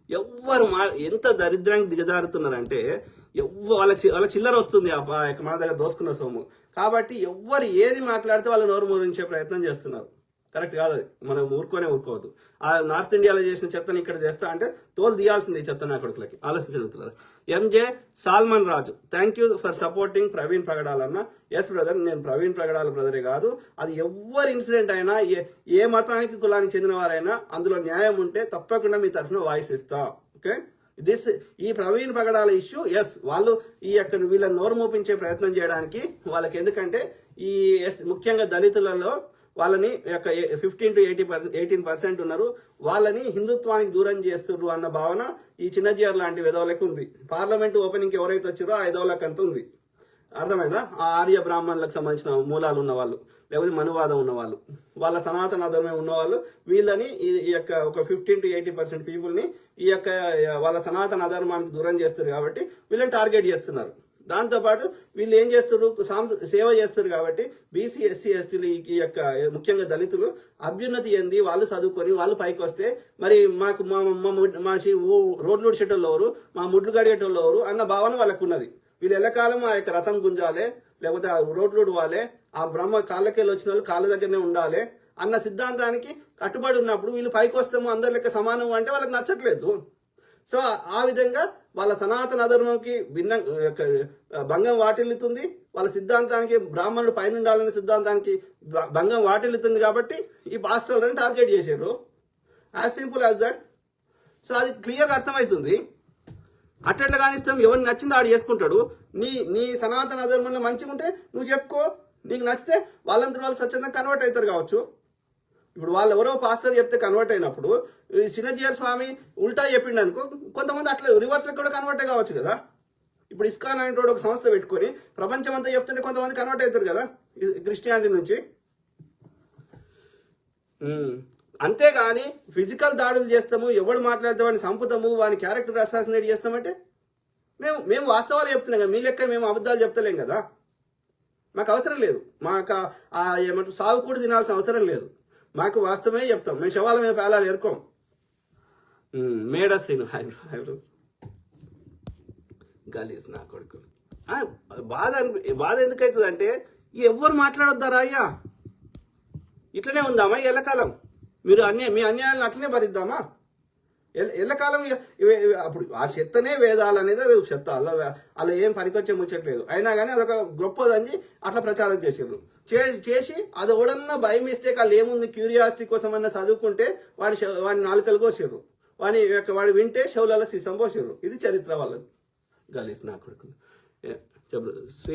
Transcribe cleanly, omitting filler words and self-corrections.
ఎవ్వరు ఎంత దరిద్రానికి దిగజారుతున్నారంటే వాళ్ళకి చిల్లర వస్తుంది మన దగ్గర దోసుకున్న సొమ్ము. కాబట్టి ఎవ్వరు ఏది మాట్లాడితే వాళ్ళ నోరు మురించే ప్రయత్నం చేస్తున్నారు. కరెక్ట్ కాదు, అది మనం ఊరుకోవద్దు. ఆ నార్త్ ఇండియాలో చేసిన చెత్తని ఇక్కడ చేస్తా అంటే తోలు తీయాల్సింది ఈ చెత్త నా కొడుకులకి. ఆలోచించగలుగుతున్నారు. MJ Solomon Raju, thank you for supporting Praveen పగడాలన్న. ఎస్ బ్రదర్, నేను ప్రవీణ్ పగడాల బ్రదరే కాదు, అది ఎవరి ఇన్సిడెంట్ అయినా ఏ మతానికి కులానికి చెందిన వారైనా అందులో న్యాయం ఉంటే తప్పకుండా మీ తరఫున వాయిస్ ఇస్తా. ఓకే, ఈ ప్రవీణ్ పగడాల ఇష్యూ, ఎస్ వాళ్ళు వీళ్ళని నోరు మోపించే ప్రయత్నం చేయడానికి వాళ్ళకి, ఎందుకంటే ఈ ముఖ్యంగా దళితులలో వాళ్ళని 15 to 18% ఉన్నారు, వాళ్ళని హిందుత్వానికి దూరం చేస్తున్నారు అన్న భావన ఈ చిన్నజీఆర్ లాంటి విధవులకు ఉంది. పార్లమెంట్ ఓపెనింగ్ ఎవరైతే వచ్చారో ఆ విధవులకు అంత ఉంది. అర్థమైందా? ఆ ఆర్య బ్రాహ్మణులకు సంబంధించిన మూలాలు ఉన్నవాళ్ళు, లేకపోతే మనువాదం ఉన్నవాళ్ళు, వాళ్ళ సనాతన ధర్మం ఉన్నవాళ్ళు వీళ్ళని ఒక 15 to 80% పీపుల్ని వాళ్ళ సనాతన ధర్మానికి దూరం చేస్తారు కాబట్టి వీళ్ళని టార్గెట్ చేస్తున్నారు. దాంతోపాటు వీళ్ళు ఏం చేస్తారు, సేవ చేస్తారు కాబట్టి బీసీ ఎస్సీ ఎస్టీలు ముఖ్యంగా దళితులు అభ్యున్నతి చెంది వాళ్ళు చదువుకొని వాళ్ళు పైకి వస్తే మరి మాకు మా రోడ్లు ఉడిచేటోళ్ళు ఎవరు, మా ముడ్లు గడిగేటోళ్ళు ఎవరు అన్న భావన వాళ్ళకు ఉన్నది. వీళ్ళు ఎల్లకాలం ఆ రథం గుంజాలి, లేకపోతే ఆ రోడ్లు ఉడవాలి, ఆ బ్రహ్మ కాళ్ళకెళ్ళి వచ్చిన వాళ్ళు కాళ్ళ దగ్గరనే ఉండాలి అన్న సిద్ధాంతానికి కట్టుబడి ఉన్నప్పుడు వీళ్ళు పైకి వస్తాము అందరి లెక్క సమానం అంటే వాళ్ళకి నచ్చట్లేదు. సో ఆ విధంగా వాళ్ళ సనాతన ధర్మంకి భంగం వాటిల్లుతుంది, వాళ్ళ సిద్ధాంతానికి బ్రాహ్మణుడు పైన ఉండాలనే సిద్ధాంతానికి భంగం వాటిల్లుతుంది. కాబట్టి ఈ పాస్టర్లను టార్గెట్ చేశారు. As simple as that. So అది క్లియర్ అర్థమవుతుంది. అట్లా కానిస్తాం, ఎవరిని నచ్చిందో ఆడు చేసుకుంటాడు. నీ సనాతన ధర్మంలో మంచిగా ఉంటే నువ్వు చెప్పుకో, నీకు నచ్చితే వాళ్ళంతా వాళ్ళు స్వచ్ఛందంగా కన్వర్ట్ అవుతారు కావచ్చు. ఇప్పుడు వాళ్ళు ఎవరో పాస్టర్ చెప్తే కన్వర్ట్ అయినప్పుడు చిన్నజీఆర్ స్వామి ఉల్టా చెప్పిండు అనుకో, కొంతమంది అట్లా రివర్స్లో కూడా కన్వర్ట్ కావచ్చు కదా. ఇప్పుడు ఇస్కాన్ అంటే ఒక సంస్థ పెట్టుకొని ప్రపంచం అంతా చెప్తుంటే కొంతమంది కన్వర్ట్ అవుతారు కదా క్రిస్టియానిటీ నుంచి. అంతేగాని ఫిజికల్ దాడులు చేస్తాము, ఎవడు మాట్లాడితే వాడిని చంపుతాము, వాని క్యారెక్టర్ అసాసినేట్ చేస్తామంటే మేము వాస్తవాలు చెప్తున్నాం కదా, మీ లెక్క మేము అబద్ధాలు చెప్తలేం కదా. మాకు అవసరం లేదు, మాకు ఏమంటారు సాగు కూడా తినాల్సిన అవసరం లేదు. మాకు వాస్తవమే చెప్తాం, మేము శవాల మీద పేలాలు ఎరుకోం. మేడశ్రీను గలీజ్ నా కొడుకు. బాధ ఎందుకవుతుంది అంటే ఎవ్వరు మాట్లాడొద్దారా అయ్యా, ఇట్లనే ఉందామా ఎల్లకాలం? మీరు మీ అన్యాయాలను అట్లనే భరిద్దామా ఎల్లకాలం? అప్పుడు ఆ చెత్తనే వేదాలు అనేది చెత్త, అలా ఏం పనికొచ్చే ముచ్చట్లేదు. అయినా కానీ అదొక గొప్పదని అట్లా ప్రచారం చేసారు. చేసి అది ఎవడన్నా బై మిస్టేక్ వాళ్ళు ఏముంది క్యూరియాసిటీ కోసం అన్న చదువుకుంటే వాడి నాలుకలు కోసారు, వాడు వింటే షవులలో సీసం పోసారు. ఇది చరిత్ర వాళ్ళది. గలీస్ నా కొడుకు. శ్రీ